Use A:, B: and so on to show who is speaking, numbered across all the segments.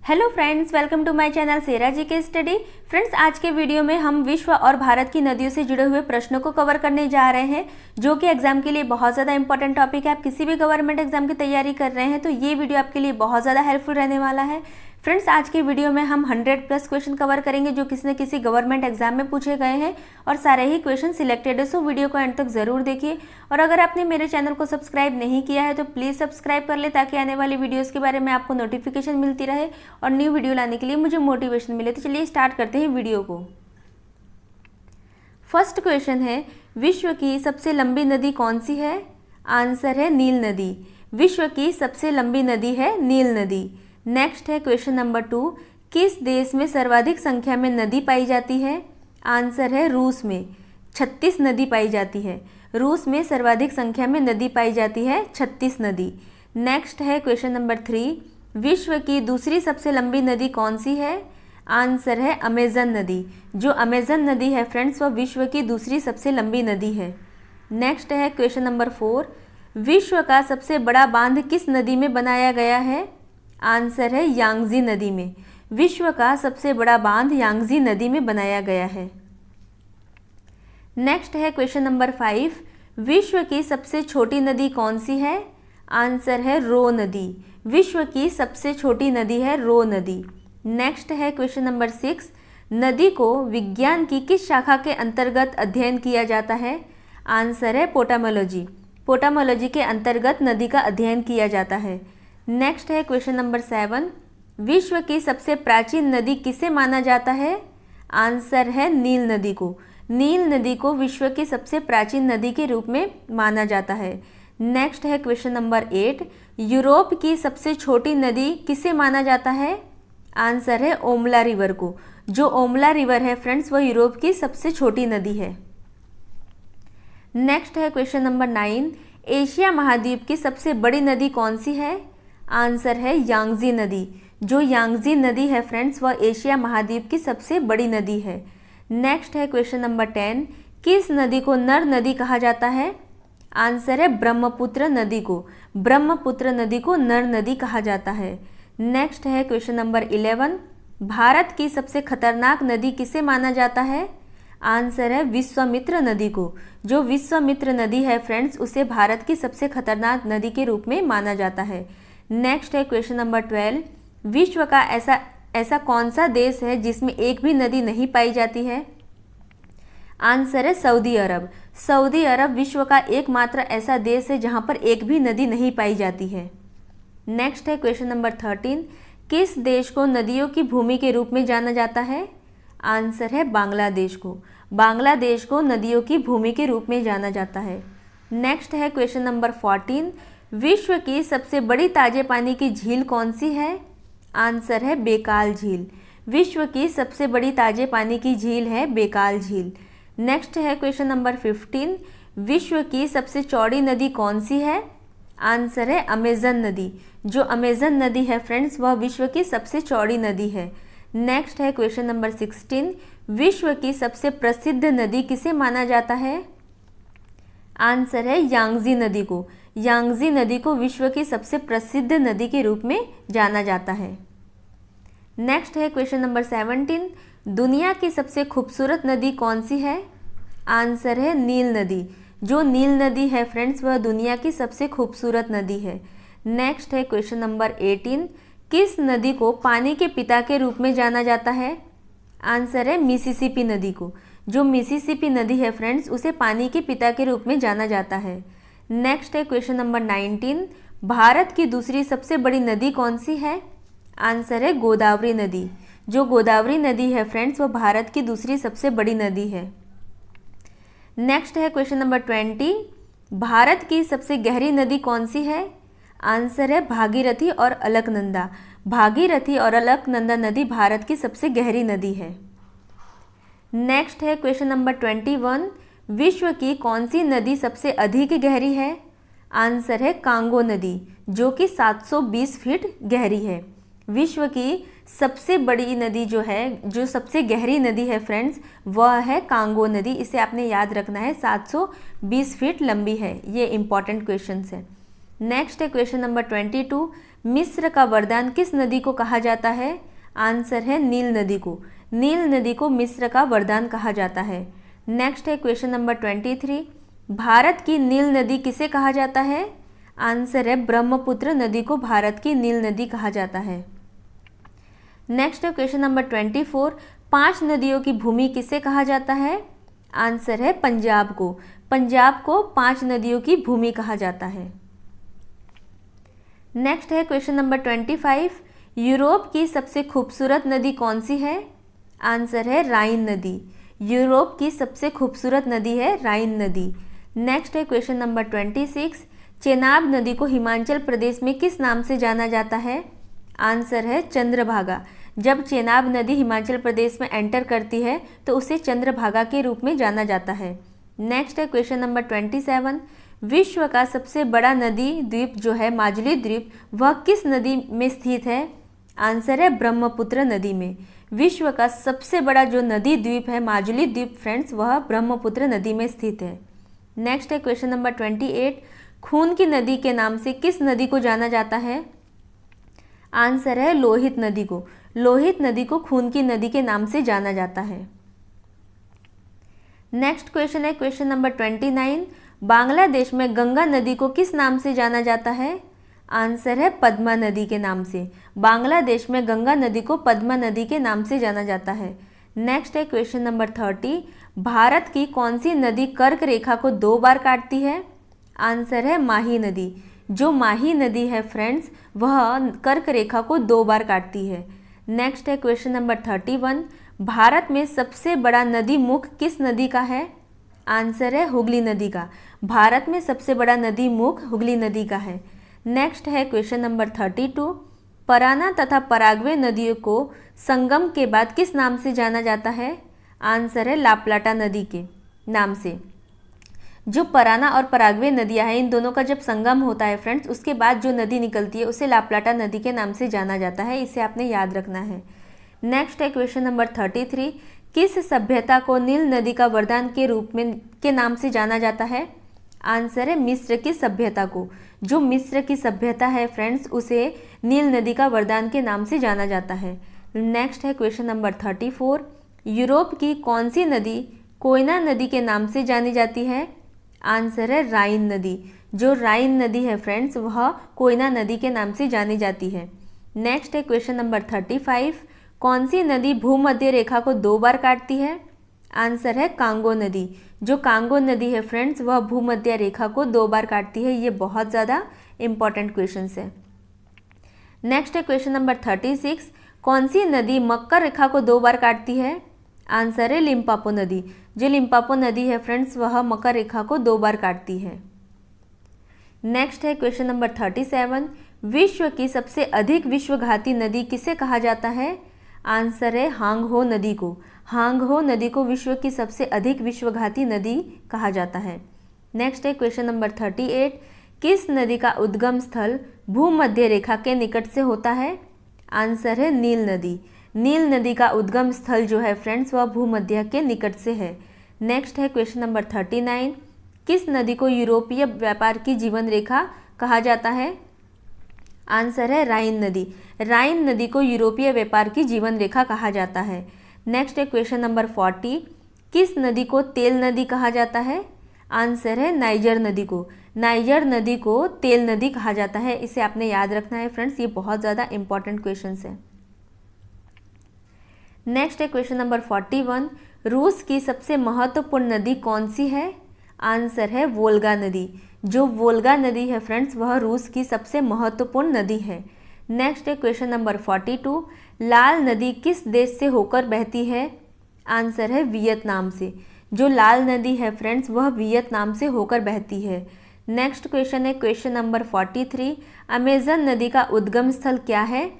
A: Hello friends, welcome to my channel सेरा जी के स्टडी। फ्रेंड्स, आज के वीडियो में हम विश्व और भारत की नदियों से जुड़े हुए प्रश्नों को कवर करने जा रहे हैं, जो कि एग्जाम के लिए बहुत ज़्यादा इंपॉर्टेंट टॉपिक है। आप किसी भी गवर्नमेंट एग्जाम की तैयारी कर रहे हैं तो ये वीडियो आपके लिए बहुत ज़्यादा हेल्पफुल रहने वाला है। फ्रेंड्स, आज के वीडियो में हम 100+ क्वेश्चन कवर करेंगे जो किसी न किसी गवर्नमेंट एग्जाम में पूछे गए हैं और सारे ही क्वेश्चन सिलेक्टेड है। सो वीडियो को एंड तक ज़रूर देखिए। और अगर आपने मेरे चैनल को सब्सक्राइब नहीं किया है तो प्लीज़ सब्सक्राइब कर ले, ताकि आने वाली वीडियोज़ के बारे में आपको नोटिफिकेशन मिलती रहे और न्यू वीडियो लाने के लिए मुझे मोटिवेशन मिले। तो चलिए स्टार्ट करते हैं वीडियो को। फर्स्ट क्वेश्चन है, विश्व की सबसे लंबी नदी कौन सी है? आंसर है नील नदी। विश्व की सबसे लंबी नदी है नील नदी। नेक्स्ट है क्वेश्चन नंबर 2, किस देश में सर्वाधिक संख्या में नदी पाई जाती है? आंसर है रूस में। 36 नदी पाई जाती है। रूस में सर्वाधिक संख्या में नदी पाई जाती है 36 नदी। नेक्स्ट है क्वेश्चन नंबर 3, विश्व की दूसरी सबसे लंबी नदी कौन सी है? आंसर है अमेजन नदी। जो अमेजन नदी है फ्रेंड्स, वह विश्व की दूसरी सबसे लंबी नदी है। नेक्स्ट है क्वेश्चन नंबर 4, विश्व का सबसे बड़ा बांध किस नदी में बनाया गया है? आंसर है यांगजी नदी में। विश्व का सबसे बड़ा बांध यांगजी नदी में बनाया गया है। नेक्स्ट है क्वेश्चन नंबर 5, विश्व की सबसे छोटी नदी कौन सी है? आंसर है रो नदी। विश्व की सबसे छोटी नदी है रो नदी। नेक्स्ट है क्वेश्चन नंबर 6, नदी को विज्ञान की किस शाखा के अंतर्गत अध्ययन किया जाता है? आंसर है पोटामोलॉजी। पोटामोलॉजी के अंतर्गत नदी का अध्ययन किया जाता है। नेक्स्ट है क्वेश्चन नंबर 7, विश्व की सबसे प्राचीन नदी किसे माना जाता है? आंसर है नील नदी को। नील नदी को विश्व की सबसे प्राचीन नदी के रूप में माना जाता है। नेक्स्ट है क्वेश्चन नंबर 8, यूरोप की सबसे छोटी नदी किसे माना जाता है? आंसर है ओमला रिवर को। जो ओमला रिवर है फ्रेंड्स, वह यूरोप की सबसे छोटी नदी है। नेक्स्ट है क्वेश्चन नंबर 9, एशिया महाद्वीप की सबसे बड़ी नदी कौन सी है? आंसर है यांगजी नदी। जो यांगजी नदी है फ्रेंड्स, वह एशिया महाद्वीप की सबसे बड़ी नदी है। नेक्स्ट है क्वेश्चन नंबर 10, किस नदी को नर नदी कहा जाता है? आंसर है ब्रह्मपुत्र नदी को। ब्रह्मपुत्र नदी को नर नदी कहा जाता है। नेक्स्ट है क्वेश्चन नंबर 11, भारत की सबसे खतरनाक नदी किसे माना जाता है? आंसर है विश्वामित्र नदी को। जो विश्वामित्र नदी है फ्रेंड्स, उसे भारत की सबसे खतरनाक नदी के रूप में माना जाता है। नेक्स्ट है क्वेश्चन नंबर 12, विश्व का ऐसा कौन सा देश है जिसमें एक भी नदी नहीं पाई जाती है? आंसर है सऊदी अरब। सऊदी अरब विश्व का एकमात्र ऐसा देश है जहां पर एक भी नदी नहीं पाई जाती है। नेक्स्ट है क्वेश्चन नंबर 13, किस देश को नदियों की भूमि के रूप में जाना जाता है? आंसर है बांग्लादेश को। बांग्लादेश को नदियों की भूमि के रूप में जाना जाता है। नेक्स्ट है क्वेश्चन नंबर 14, विश्व की सबसे बड़ी ताजे पानी की झील कौन सी है? आंसर है बेकाल झील। विश्व की सबसे बड़ी ताजे पानी की झील है बेकाल झील। नेक्स्ट है क्वेश्चन नंबर 15, विश्व की सबसे चौड़ी नदी कौन सी है? आंसर है अमेजन नदी। जो अमेजन नदी है फ्रेंड्स, वह विश्व की सबसे चौड़ी नदी है। नेक्स्ट है क्वेश्चन नंबर 16, विश्व की सबसे प्रसिद्ध नदी किसे माना जाता है? आंसर है यांगजी नदी को। यांगजी नदी को विश्व की सबसे प्रसिद्ध नदी के रूप में जाना जाता है। नेक्स्ट है क्वेश्चन नंबर 17, दुनिया की सबसे खूबसूरत नदी कौन सी है? आंसर है नील नदी। जो नील नदी है फ्रेंड्स, वह दुनिया की सबसे खूबसूरत नदी है। नेक्स्ट है क्वेश्चन नंबर 18, किस नदी को पानी के पिता के रूप में जाना जाता है? आंसर है मिसिसिपी नदी को। जो मिसिसिपी नदी है फ्रेंड्स, उसे पानी के पिता के रूप में जाना जाता है। नेक्स्ट है क्वेश्चन नंबर 19, भारत की दूसरी सबसे बड़ी नदी कौन सी है? आंसर है गोदावरी नदी। जो गोदावरी नदी है फ्रेंड्स, वह भारत की दूसरी सबसे बड़ी नदी है। नेक्स्ट है क्वेश्चन नंबर 20, भारत की सबसे गहरी नदी कौन सी है? आंसर है भागीरथी और अलकनंदा। भागीरथी और अलकनंदा नदी भारत की सबसे गहरी नदी है। नेक्स्ट है क्वेश्चन नंबर 21, विश्व की कौन सी नदी सबसे अधिक गहरी है? आंसर है कांगो नदी, जो कि 720 फीट गहरी है। विश्व की सबसे बड़ी नदी जो है, जो सबसे गहरी नदी है फ्रेंड्स, वह है कांगो नदी। इसे आपने याद रखना है, 720 फीट लंबी है। ये इंपॉर्टेंट क्वेश्चन है। नेक्स्ट है क्वेश्चन नंबर 22, मिस्र का वरदान किस नदी को कहा जाता है? आंसर है नील नदी को। नील नदी को मिस्र का वरदान कहा जाता है। नेक्स्ट है क्वेश्चन नंबर 23, भारत की नील नदी किसे कहा जाता है? आंसर है ब्रह्मपुत्र नदी को भारत की नील नदी कहा जाता है। नेक्स्ट है क्वेश्चन नंबर 24, 5 नदियों की भूमि किसे कहा जाता है? आंसर है पंजाब को। पंजाब को 5 नदियों की भूमि कहा जाता है। नेक्स्ट है क्वेश्चन नंबर 25, यूरोप की सबसे खूबसूरत नदी कौन सी है? आंसर है राइन नदी। यूरोप की सबसे खूबसूरत नदी है राइन नदी। नेक्स्ट है क्वेश्चन नंबर 26, चेनाब नदी को हिमाचल प्रदेश में किस नाम से जाना जाता है? आंसर है चंद्रभागा। जब चेनाब नदी हिमाचल प्रदेश में एंटर करती है तो उसे चंद्रभागा के रूप में जाना जाता है। नेक्स्ट है क्वेश्चन नंबर 27, विश्व का सबसे बड़ा नदी द्वीप जो है माजुली द्वीप, वह किस नदी में स्थित है? आंसर है ब्रह्मपुत्र नदी में। विश्व का सबसे बड़ा जो नदी द्वीप है माजुली द्वीप फ्रेंड्स, वह ब्रह्मपुत्र नदी में स्थित है। नेक्स्ट है क्वेश्चन नंबर 28, खून की नदी के नाम से किस नदी को जाना जाता है? आंसर है लोहित नदी को। लोहित नदी को खून की नदी के नाम से जाना जाता है। नेक्स्ट क्वेश्चन है क्वेश्चन नंबर 29, बांग्लादेश में गंगा नदी को किस नाम से जाना जाता है? आंसर है पद्मा नदी के नाम से। बांग्लादेश में गंगा नदी को पद्मा नदी के नाम से जाना जाता है। नेक्स्ट है क्वेश्चन नंबर 30, भारत की कौन सी नदी कर्क रेखा को 2 बार काटती है? आंसर है माही नदी। जो माही नदी है फ्रेंड्स, वह कर्क रेखा को 2 बार काटती है। नेक्स्ट है क्वेश्चन नंबर 31, भारत में सबसे बड़ा नदी मुख किस नदी का है? आंसर है हुगली नदी का। भारत में सबसे बड़ा नदी मुख हुगली नदी का है। नेक्स्ट है क्वेश्चन नंबर 32, पराना तथा पराग्वे नदियों को संगम के बाद किस नाम से जाना जाता है? आंसर है लाप्लाटा नदी के नाम से। जो पराना और पराग्वे नदियाँ हैं, इन दोनों का जब संगम होता है फ्रेंड्स, उसके बाद जो नदी निकलती है उसे लाप्लाटा नदी के नाम से जाना जाता है। इसे आपने याद रखना है। नेक्स्ट है क्वेश्चन नंबर 33, किस सभ्यता को नील नदी का वरदान के रूप में के नाम से जाना जाता है? आंसर है मिस्र की सभ्यता को। जो मिस्र की सभ्यता है फ्रेंड्स, उसे नील नदी का वरदान के नाम से जाना जाता है। नेक्स्ट है क्वेश्चन नंबर 34, यूरोप की कौन सी नदी कोयना नदी के नाम से जानी जाती है? आंसर है राइन नदी। जो राइन नदी है फ्रेंड्स, वह कोयना नदी के नाम से जानी जाती है। नेक्स्ट है क्वेश्चन नंबर 35, कौन सी नदी भूमध्य रेखा को 2 बार काटती है? आंसर है कांगो नदी। जो कांगो नदी है फ्रेंड्स, वह भूमध्य रेखा को 2 बार काटती है। ये बहुत ज़्यादा इंपॉर्टेंट क्वेश्चन है। नेक्स्ट है क्वेश्चन नंबर 36, कौन सी नदी मकर रेखा को 2 बार काटती है? आंसर है लिम्पापो नदी। जो लिम्पापो नदी है फ्रेंड्स, वह मकर रेखा को 2 बार काटती है। नेक्स्ट है क्वेश्चन नंबर 37, विश्व की सबसे अधिक विश्वघाती नदी किसे कहा जाता है? आंसर है हांगहो नदी को। हांगहो नदी को विश्व की सबसे अधिक विश्वघाती नदी कहा जाता है। नेक्स्ट है क्वेश्चन नंबर 38, किस नदी का उद्गम स्थल भूमध्य रेखा के निकट से होता है? आंसर है नील नदी। नील नदी का उद्गम स्थल जो है फ्रेंड्स, वह भूमध्य के निकट से है। नेक्स्ट है क्वेश्चन नंबर 39, किस नदी को यूरोपीय व्यापार की जीवन रेखा कहा जाता है? आंसर है राइन नदी। राइन नदी को यूरोपीय व्यापार की जीवन रेखा कहा जाता है। नेक्स्ट है क्वेश्चन नंबर 40, किस नदी को तेल नदी कहा जाता है? आंसर है नाइजर नदी को। नाइजर नदी को तेल नदी कहा जाता है। इसे आपने याद रखना है फ्रेंड्स, ये बहुत ज़्यादा इंपॉर्टेंट क्वेश्चन है। नेक्स्ट है क्वेश्चन नंबर 41, रूस की सबसे महत्वपूर्ण नदी कौन सी है? आंसर है वोल्गा नदी। जो वोल्गा नदी है फ्रेंड्स, वह रूस की सबसे महत्वपूर्ण नदी है। नेक्स्ट है क्वेश्चन नंबर 42, लाल नदी किस देश से होकर बहती है? आंसर है वियतनाम से। जो लाल नदी है फ्रेंड्स, वह वियतनाम से होकर बहती है। नेक्स्ट क्वेश्चन है क्वेश्चन नंबर 43, अमेजन नदी का उद्गम स्थल क्या है?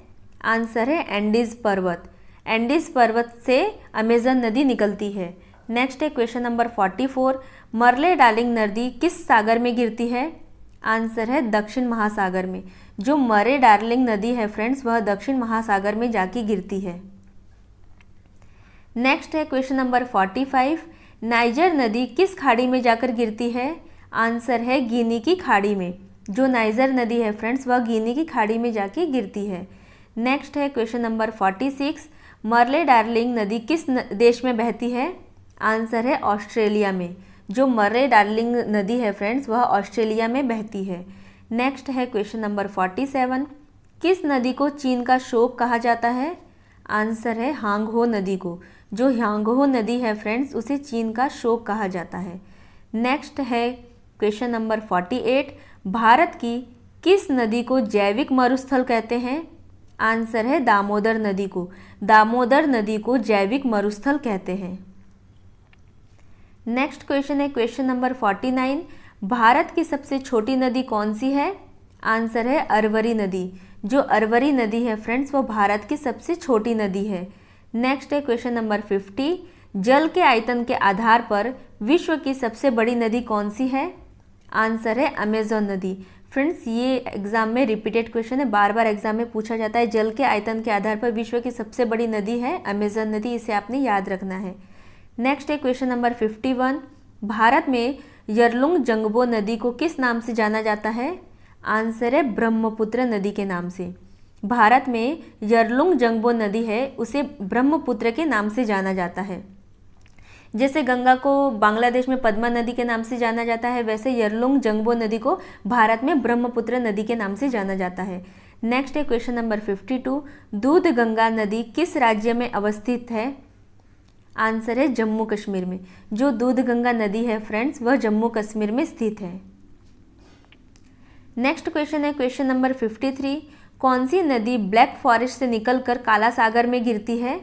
A: आंसर है एंडीज पर्वत। एंडीज पर्वत से अमेजन नदी निकलती है। नेक्स्ट है क्वेश्चन नंबर 44, मरले डार्लिंग नदी किस सागर में गिरती है? आंसर है दक्षिण महासागर में। जो मरे डार्लिंग नदी है फ्रेंड्स, वह दक्षिण महासागर में जाके गिरती है। नेक्स्ट है क्वेश्चन नंबर 45, नाइजर नदी किस खाड़ी में जाकर गिरती है? आंसर है गिनी की खाड़ी में। जो नाइजर नदी है फ्रेंड्स वह गिनी की खाड़ी में जाके गिरती है। नेक्स्ट है क्वेश्चन नंबर 46, मरले डार्लिंग नदी किस देश में बहती है? आंसर है ऑस्ट्रेलिया में। जो मर्रे डार्लिंग नदी है फ्रेंड्स वह ऑस्ट्रेलिया में बहती है। नेक्स्ट है क्वेश्चन नंबर 47, किस नदी को चीन का शोक कहा जाता है? आंसर है हांगहो नदी को। जो हांगहो नदी है फ्रेंड्स उसे चीन का शोक कहा जाता है। नेक्स्ट है क्वेश्चन नंबर 48, भारत की किस नदी को जैविक मरुस्थल कहते हैं? आंसर है दामोदर नदी को। दामोदर नदी को जैविक मरुस्थल कहते हैं। नेक्स्ट क्वेश्चन है क्वेश्चन नंबर 49, भारत की सबसे छोटी नदी कौन सी है? आंसर है अरवरी नदी। जो अरवरी नदी है फ्रेंड्स वो भारत की सबसे छोटी नदी है। नेक्स्ट है क्वेश्चन नंबर 50, जल के आयतन के आधार पर विश्व की सबसे बड़ी नदी कौन सी है? आंसर है अमेजोन नदी। फ्रेंड्स ये एग्जाम में रिपीटेड क्वेश्चन है, बार बार एग्जाम में पूछा जाता है। जल के आयतन के आधार पर विश्व की सबसे बड़ी नदी है अमेजोन नदी, इसे आपने याद रखना है। नेक्स्ट है क्वेश्चन नंबर 51, भारत में यरलुंग जंगबो नदी को किस नाम से जाना जाता है? आंसर है ब्रह्मपुत्र नदी के नाम से। भारत में यरलुंग जंगबो नदी है उसे ब्रह्मपुत्र के नाम से जाना जाता है। जैसे गंगा को बांग्लादेश में पद्मा नदी के नाम से जाना जाता है, वैसे यरलुंग जंगबो नदी को भारत में ब्रह्मपुत्र नदी के नाम से जाना जाता है। नेक्स्ट है क्वेश्चन नंबर 52, दूध गंगा नदी किस राज्य में अवस्थित है? आंसर है जम्मू कश्मीर में। जो दूध गंगा नदी है फ्रेंड्स वह जम्मू कश्मीर में स्थित है। नेक्स्ट क्वेश्चन है क्वेश्चन नंबर 53, कौन सी नदी ब्लैक फॉरेस्ट से निकलकर काला सागर में गिरती है?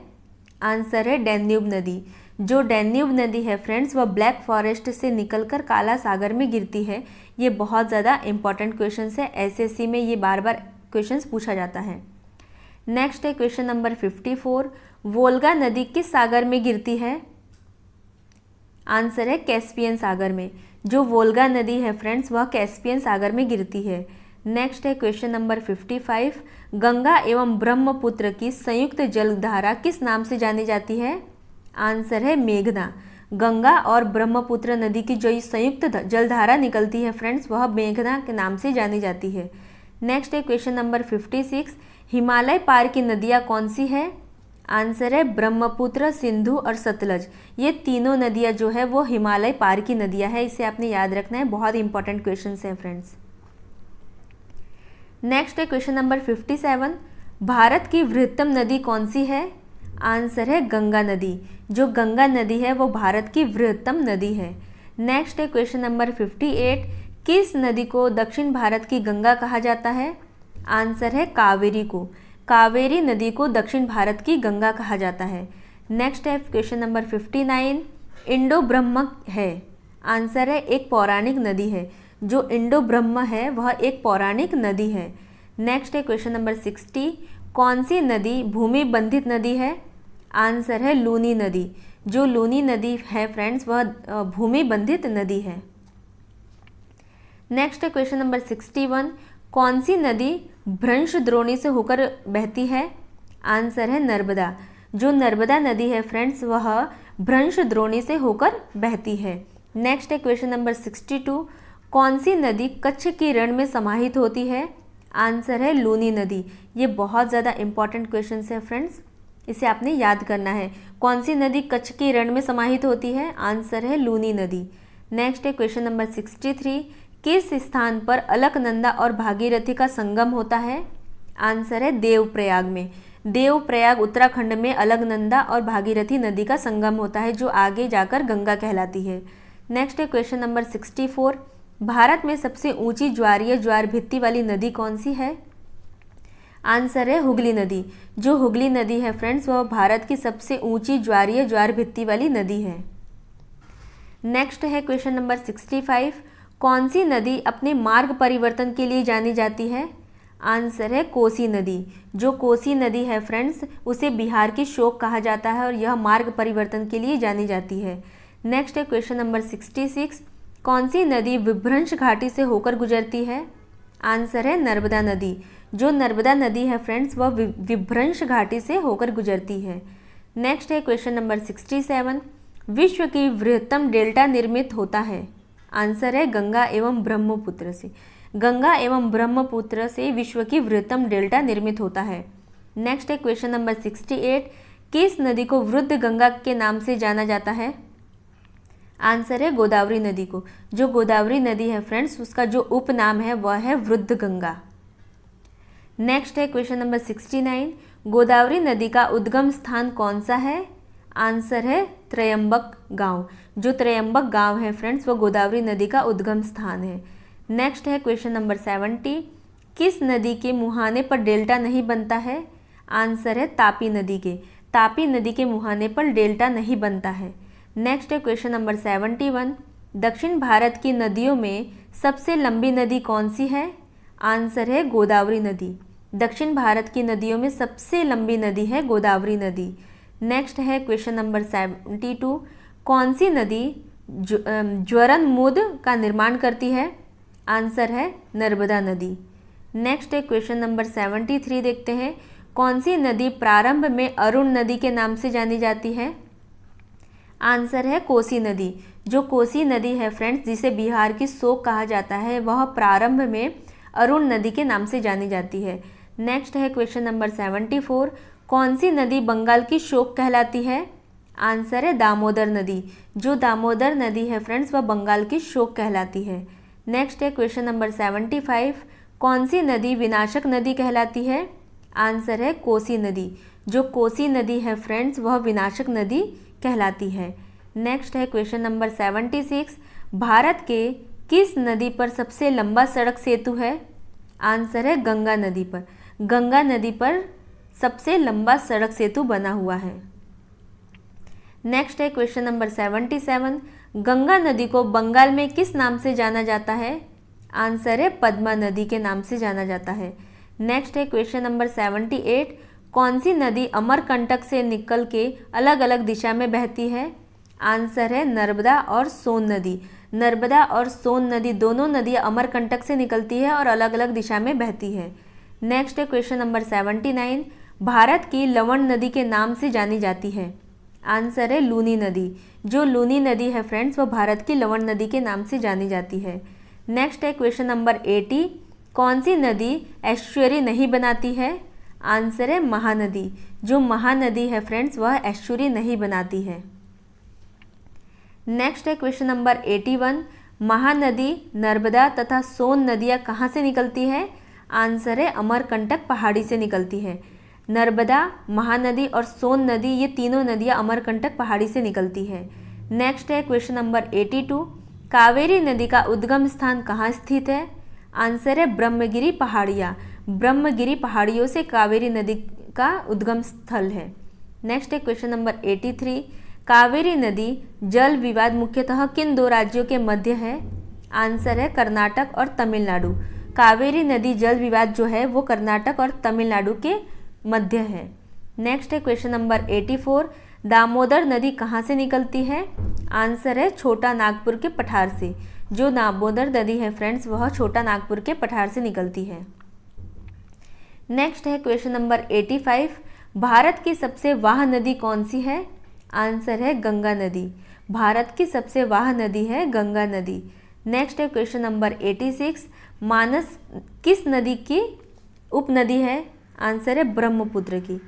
A: आंसर है डैन्यूब नदी। जो डैन्यूब नदी है फ्रेंड्स वह ब्लैक फॉरेस्ट से निकलकर काला सागर में गिरती है। ये बहुत ज़्यादा इंपॉर्टेंट क्वेश्चन है, एसएससी में ये बार बार क्वेश्चन पूछा जाता है। नेक्स्ट है क्वेश्चन नंबर 54, वोल्गा नदी किस सागर में गिरती है? आंसर है कैस्पियन सागर में। जो वोल्गा नदी है फ्रेंड्स वह कैस्पियन सागर में गिरती है। नेक्स्ट है क्वेश्चन नंबर 55, गंगा एवं ब्रह्मपुत्र की संयुक्त जलधारा किस नाम से जानी जाती है? आंसर है मेघना। गंगा और ब्रह्मपुत्र नदी की जो संयुक्त जलधारा निकलती है फ्रेंड्स वह मेघना के नाम से जानी जाती है। नेक्स्ट है क्वेश्चन नंबर 56, हिमालय पार की नदियाँ कौन सी है? आंसर है ब्रह्मपुत्र, सिंधु और सतलज। ये तीनों नदियाँ जो है वो हिमालय पार की नदियाँ है, इसे आपने याद रखना है, बहुत इंपॉर्टेंट क्वेश्चन है फ्रेंड्स। नेक्स्ट है क्वेश्चन नंबर 57, भारत की वृहत्तम नदी कौन सी है? आंसर है गंगा नदी। जो गंगा नदी है वो भारत की वृहत्तम नदी है। नेक्स्ट है क्वेश्चन नंबर 58, किस नदी को दक्षिण भारत की गंगा कहा जाता है? आंसर है कावेरी को। कावेरी नदी को दक्षिण भारत की गंगा कहा जाता है। नेक्स्ट है क्वेश्चन नंबर 59, इंडो ब्रह्म है। आंसर है एक पौराणिक नदी है। जो इंडो ब्रह्म है वह एक पौराणिक नदी है। नेक्स्ट है क्वेश्चन नंबर 60, कौन सी नदी भूमि बंधित नदी है? आंसर है लूनी नदी। जो लूनी नदी है फ्रेंड्स वह भूमि बंधित नदी है। नेक्स्ट है क्वेश्चन नंबर 61, कौन सी नदी भ्रंश द्रोणी से होकर बहती है? आंसर है नर्मदा। जो नर्मदा नदी है फ्रेंड्स वह भ्रंश द्रोणी से होकर बहती है। नेक्स्ट है क्वेश्चन नंबर 62, कौन सी नदी कच्छ की रण में समाहित होती है? आंसर है लूनी नदी। ये बहुत ज़्यादा इंपॉर्टेंट क्वेश्चन है फ्रेंड्स, इसे आपने याद करना है। कौन सी नदी कच्छ की रण में समाहित होती है? आंसर है लूनी नदी। नेक्स्ट है क्वेश्चन नंबर 63, किस स्थान पर अलकनंदा और भागीरथी का संगम होता है? आंसर है देवप्रयाग में। देवप्रयाग उत्तराखंड में अलकनंदा और भागीरथी नदी का संगम होता है जो आगे जाकर गंगा कहलाती है। नेक्स्ट है क्वेश्चन नंबर 64, भारत में सबसे ऊंची ज्वारीय ज्वार भित्ति वाली नदी कौन सी है? आंसर है हुगली नदी। जो हुगली नदी है फ्रेंड्स वह भारत की सबसे ऊंची ज्वारीय ज्वार भित्ति वाली नदी है। नेक्स्ट है क्वेश्चन नंबर 65, कौन सी नदी अपने मार्ग परिवर्तन के लिए जानी जाती है? आंसर है कोसी नदी। जो कोसी नदी है फ्रेंड्स उसे बिहार की शोक कहा जाता है और यह मार्ग परिवर्तन के लिए जानी जाती है। नेक्स्ट है क्वेश्चन नंबर 66, कौन सी नदी विभ्रंश घाटी से होकर गुजरती है? आंसर है नर्मदा नदी। जो नर्मदा नदी है फ्रेंड्स वह विभ्रंश घाटी से होकर गुजरती है। नेक्स्ट है क्वेश्चन नंबर 67, विश्व की वृहत्तम डेल्टा निर्मित होता है? आंसर है गंगा एवं ब्रह्मपुत्र से। गंगा एवं ब्रह्मपुत्र से विश्व की वृहत्तम डेल्टा निर्मित होता है। नेक्स्ट है क्वेश्चन नंबर 68, किस नदी को वृद्ध गंगा के नाम से जाना जाता है? आंसर है गोदावरी नदी को। जो गोदावरी नदी है फ्रेंड्स, उसका जो उपनाम है वह है वृद्ध गंगा। नेक्स्ट है क्वेश्चन नंबर 69, गोदावरी नदी का उद्गम स्थान कौन सा है? आंसर है त्रयंबक गांव। जो त्रयंबक गांव है फ्रेंड्स, वो गोदावरी नदी का उद्गम स्थान है। नेक्स्ट है क्वेश्चन नंबर 70, किस नदी के मुहाने पर डेल्टा नहीं बनता है? आंसर है तापी नदी के। तापी नदी के मुहाने पर डेल्टा नहीं बनता है। नेक्स्ट है क्वेश्चन नंबर 71, दक्षिण भारत की नदियों में सबसे लंबी नदी कौन सी है? आंसर है गोदावरी नदी। दक्षिण भारत की नदियों में सबसे लंबी नदी है गोदावरी नदी। नेक्स्ट है क्वेश्चन नंबर 72, कौन सी नदी ज्वरनमुद का निर्माण करती है? आंसर है नर्मदा नदी। नेक्स्ट है क्वेश्चन नंबर 73, देखते हैं कौन सी नदी प्रारंभ में अरुण नदी के नाम से जानी जाती है? आंसर है कोसी नदी। जो कोसी नदी है फ्रेंड्स, जिसे बिहार की शोक कहा जाता है, वह प्रारंभ में अरुण नदी के नाम से जानी जाती है। नेक्स्ट है क्वेश्चन नंबर 74, कौन सी नदी बंगाल की शोक कहलाती है? आंसर है दामोदर नदी। जो दामोदर नदी है फ्रेंड्स, वह बंगाल की शोक कहलाती है। नेक्स्ट है क्वेश्चन नंबर 75, कौन सी नदी विनाशक नदी कहलाती है? आंसर है कोसी नदी। जो कोसी नदी है फ्रेंड्स, वह विनाशक नदी कहलाती है। नेक्स्ट है क्वेश्चन नंबर 76, भारत के किस नदी पर सबसे लंबा सड़क सेतु है? आंसर है गंगा नदी पर। गंगा नदी पर सबसे लंबा सड़क सेतु बना हुआ है। नेक्स्ट है क्वेश्चन नंबर 77, गंगा नदी को बंगाल में किस नाम से जाना जाता है? आंसर है पद्मा नदी के नाम से जाना जाता है। नेक्स्ट है क्वेश्चन नंबर 78, कौन सी नदी अमरकंटक से निकल के अलग अलग दिशा में बहती है? आंसर है नर्मदा और सोन नदी। नर्मदा और सोन नदी दोनों नदियाँ अमरकंटक से निकलती है और अलग अलग दिशा में बहती है। नेक्स्ट है क्वेश्चन नंबर 79, भारत की लवण नदी के नाम से जानी जाती है? आंसर है लूनी नदी। जो लूनी नदी है फ्रेंड्स, वो भारत की लवण नदी के नाम से जानी जाती है। नेक्स्ट है क्वेश्चन नंबर 80, कौन सी नदी एस्चुअरी नहीं बनाती है? आंसर है महानदी। जो महानदी है फ्रेंड्स, वह एस्चुअरी नहीं बनाती है। नेक्स्ट है क्वेश्चन नंबर 81, महानदी, नर्मदा तथा सोन नदियाँ कहाँ से निकलती है? आंसर है अमरकंटक पहाड़ी से निकलती है। नर्मदा, महानदी और सोन नदी, ये तीनों नदियाँ अमरकंटक पहाड़ी से निकलती है। नेक्स्ट है क्वेश्चन नंबर 82, कावेरी नदी का उद्गम स्थान कहाँ स्थित है? आंसर है ब्रह्मगिरी पहाड़ियाँ। ब्रह्मगिरी पहाड़ियों से कावेरी नदी का उद्गम स्थल है। नेक्स्ट है क्वेश्चन नंबर 83, कावेरी नदी जल विवाद मुख्यतः किन दो राज्यों के मध्य है? आंसर है कर्नाटक और तमिलनाडु। कावेरी नदी जल विवाद जो है वो कर्नाटक और तमिलनाडु के मध्य है। नेक्स्ट है क्वेश्चन नंबर 84, दामोदर नदी कहाँ से निकलती है? आंसर है छोटा नागपुर के पठार से। जो दामोदर नदी है फ्रेंड्स, वह छोटा नागपुर के पठार से निकलती है। नेक्स्ट है क्वेश्चन नंबर 85, भारत की सबसे वाह नदी कौन सी है? आंसर है गंगा नदी। भारत की सबसे वाह नदी है गंगा नदी। नेक्स्ट है क्वेश्चन नंबर 86, मानस किस नदी की उपनदी है? आंसर है ब्रह्मपुत्र की।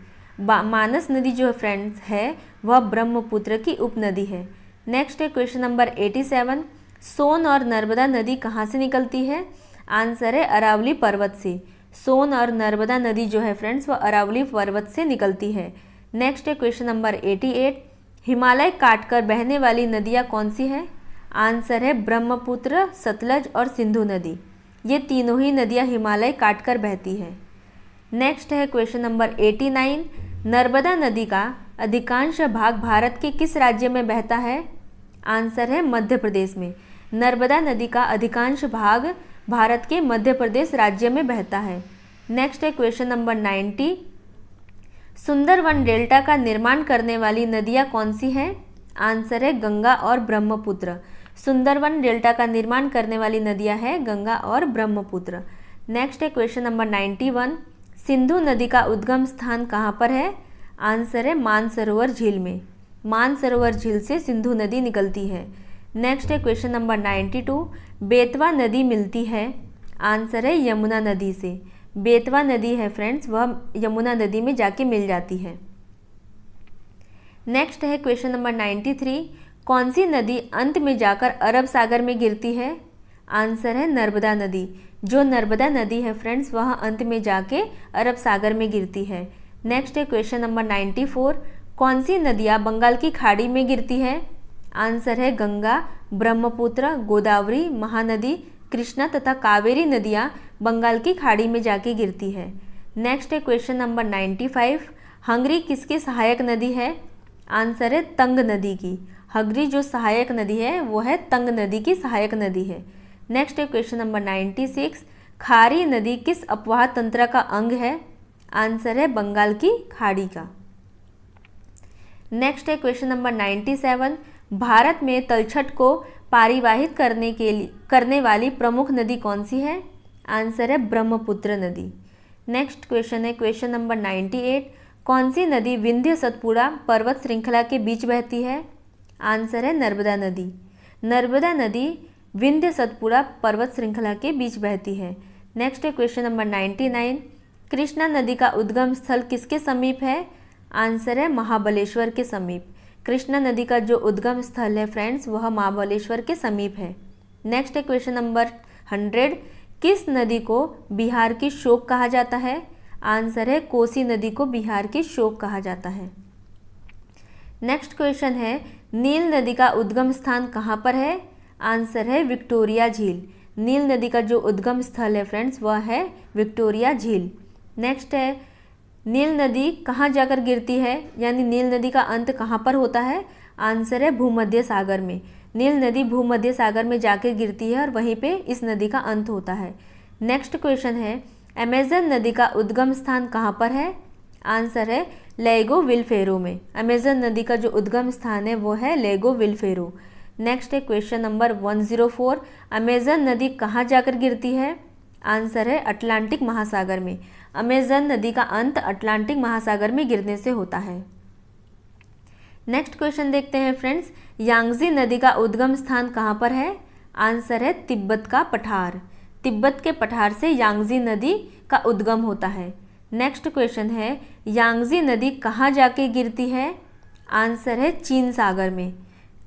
A: मानस नदी जो फ्रेंड्स है वह ब्रह्मपुत्र की उपनदी है। नेक्स्ट है क्वेश्चन नंबर 87, सोन और नर्मदा नदी कहाँ से निकलती है? आंसर है अरावली पर्वत से। सोन और नर्मदा नदी जो है फ्रेंड्स, वह अरावली पर्वत से निकलती है। नेक्स्ट है क्वेश्चन नंबर 88, हिमालय काटकर बहने वाली नदियाँ कौन सी हैं? आंसर है ब्रह्मपुत्र, सतलज और सिंधु नदी। ये तीनों ही नदियाँ हिमालय काटकर बहती है। नेक्स्ट है क्वेश्चन नंबर 89, नर्मदा नदी का अधिकांश भाग भारत के किस राज्य में बहता है? आंसर है मध्य प्रदेश में। नर्मदा नदी का अधिकांश भाग भारत के मध्य प्रदेश राज्य में बहता है। नेक्स्ट है क्वेश्चन नंबर 90, सुंदरवन डेल्टा का निर्माण करने वाली नदियाँ कौन सी हैं? आंसर है गंगा और ब्रह्मपुत्र। सुंदरवन डेल्टा का निर्माण करने वाली नदियाँ हैं गंगा और ब्रह्मपुत्र। नेक्स्ट है क्वेश्चन नंबर 91, सिंधु नदी का उद्गम स्थान कहाँ पर है? आंसर है मानसरोवर झील में। मानसरोवर झील से सिंधु नदी निकलती है। नेक्स्ट है क्वेश्चन नंबर 92, बेतवा नदी मिलती है आंसर है यमुना नदी से। बेतवा नदी है फ्रेंड्स, वह यमुना नदी में जाके मिल जाती है। नेक्स्ट है क्वेश्चन नंबर 93, कौन सी नदी अंत में जाकर अरब सागर में गिरती है? आंसर है नर्मदा नदी। जो नर्मदा नदी है फ्रेंड्स, वह अंत में जाके अरब सागर में गिरती है। नेक्स्ट है क्वेश्चन नंबर 94, कौन सी नदियाँ बंगाल की खाड़ी में गिरती है? आंसर है गंगा, ब्रह्मपुत्र, गोदावरी, महानदी, कृष्णा तथा कावेरी नदियाँ बंगाल की खाड़ी में जाके गिरती है। नेक्स्ट है क्वेश्चन नंबर 95, हंगरी किसकी सहायक नदी है? आंसर है तंग नदी की। हंगरी जो सहायक नदी है वो है तंग नदी की सहायक नदी है। नेक्स्ट है क्वेश्चन नंबर 96, खारी नदी किस अपवाह तंत्र का अंग है? आंसर है बंगाल की खाड़ी का। नेक्स्ट है क्वेश्चन नंबर 97, भारत में तलछट को पारिवाहित करने वाली प्रमुख नदी कौन सी है? आंसर है ब्रह्मपुत्र नदी। नेक्स्ट क्वेश्चन है क्वेश्चन नंबर 98, कौन सी नदी विंध्य सतपुड़ा पर्वत श्रृंखला के बीच बहती है? आंसर है नर्मदा नदी। नर्मदा नदी विंध्य सतपुड़ा पर्वत श्रृंखला के बीच बहती है। नेक्स्ट है क्वेश्चन नंबर 99, कृष्णा नदी का उद्गम स्थल किसके समीप है? आंसर है महाबलेश्वर के समीप। कृष्णा नदी का जो उद्गम स्थल है फ्रेंड्स, वह महाबलेश्वर के समीप है। नेक्स्ट है क्वेश्चन नंबर 100, किस नदी को बिहार की शोक कहा जाता है? आंसर है कोसी नदी को बिहार की शोक कहा जाता है। नेक्स्ट क्वेश्चन है, नील नदी का उद्गम स्थान कहाँ पर है? आंसर है विक्टोरिया झील। नील नदी का जो उद्गम स्थल है फ्रेंड्स, वह है विक्टोरिया झील। नेक्स्ट है, नील नदी कहाँ जाकर गिरती है, यानी नील नदी का अंत कहाँ पर होता है? आंसर है भूमध्य सागर में। नील नदी भूमध्य सागर में जाकर गिरती है और वहीं पे इस नदी का अंत होता है। नेक्स्ट क्वेश्चन है, अमेजन नदी का उद्गम स्थान कहाँ पर है? आंसर है लेगो विलफेरो में। अमेजन नदी का जो उद्गम स्थान है वो है लेगो विलफेरो। नेक्स्ट है क्वेश्चन नंबर 104, अमेजन नदी कहाँ जाकर गिरती है? आंसर है अटलांटिक महासागर में। अमेजन नदी का अंत अटलांटिक महासागर में गिरने से होता है। नेक्स्ट क्वेश्चन देखते हैं फ्रेंड्स, यांगजी नदी का उद्गम स्थान कहाँ पर है? आंसर है तिब्बत का पठार। तिब्बत के पठार से यांगजी नदी का उद्गम होता है। नेक्स्ट क्वेश्चन है, यांगजी नदी कहाँ जाके गिरती है? आंसर है चीन सागर में।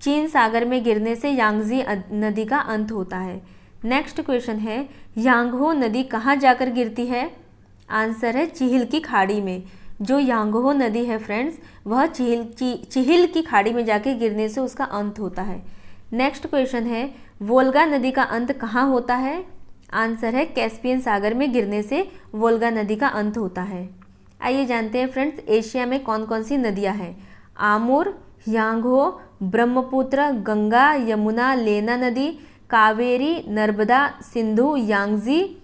A: चीन सागर में गिरने से यांगजी नदी का अंत होता है। नेक्स्ट क्वेश्चन है, यांगहो नदी कहाँ जाकर गिरती है? आंसर है चिहिल की खाड़ी में। जो यांगहो नदी है फ्रेंड्स, वह चिहिल की खाड़ी में जाके गिरने से उसका अंत होता है। नेक्स्ट क्वेश्चन है, वोल्गा नदी का अंत कहाँ होता है? आंसर है कैस्पियन सागर में गिरने से वोल्गा नदी का अंत होता है। आइए जानते हैं फ्रेंड्स, एशिया में कौन कौन सी नदियाँ हैं। आमुर, यांगहो, ब्रह्मपुत्र, गंगा, यमुना, लेना नदी, कावेरी, नर्मदा, सिंधु, यांगजी,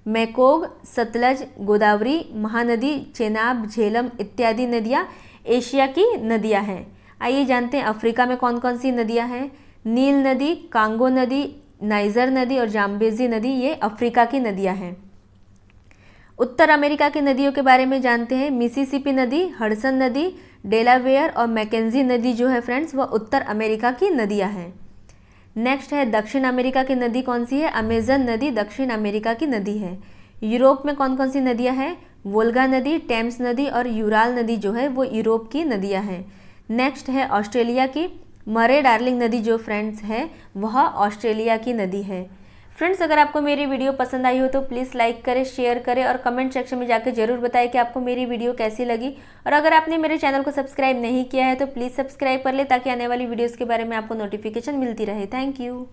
A: मेकोंग, सतलज, गोदावरी, महानदी, चेनाब, झेलम इत्यादि नदियाँ एशिया की नदियाँ हैं। आइए जानते हैं अफ्रीका में कौन कौन सी नदियाँ हैं। नील नदी, कांगो नदी, नाइजर नदी और जाम्बेजी नदी, ये अफ्रीका की नदियाँ हैं। उत्तर अमेरिका की नदियों के बारे में जानते हैं। मिसिसिपी नदी, हडसन नदी, डेलावेयर और मैकेंजी नदी जो है फ्रेंड्स, वह उत्तर अमेरिका की नदियाँ हैं। नेक्स्ट है दक्षिण अमेरिका की नदी कौन सी है? अमेजन नदी दक्षिण अमेरिका की नदी है। यूरोप में कौन कौन सी नदियाँ हैं? वोल्गा नदी, टेम्स नदी और यूराल नदी जो है वो यूरोप की नदियाँ हैं। नेक्स्ट है ऑस्ट्रेलिया की मरे डार्लिंग नदी जो फ्रेंड्स है वह ऑस्ट्रेलिया की नदी है। फ्रेंड्स, अगर आपको मेरी वीडियो पसंद आई हो तो प्लीज़ लाइक करें, शेयर करें और कमेंट सेक्शन में जाकर जरूर बताएं कि आपको मेरी वीडियो कैसी लगी। और अगर आपने मेरे चैनल को सब्सक्राइब नहीं किया है तो प्लीज़ सब्सक्राइब कर ले ताकि आने वाली वीडियोस के बारे में आपको नोटिफिकेशन मिलती रहे। Thank you.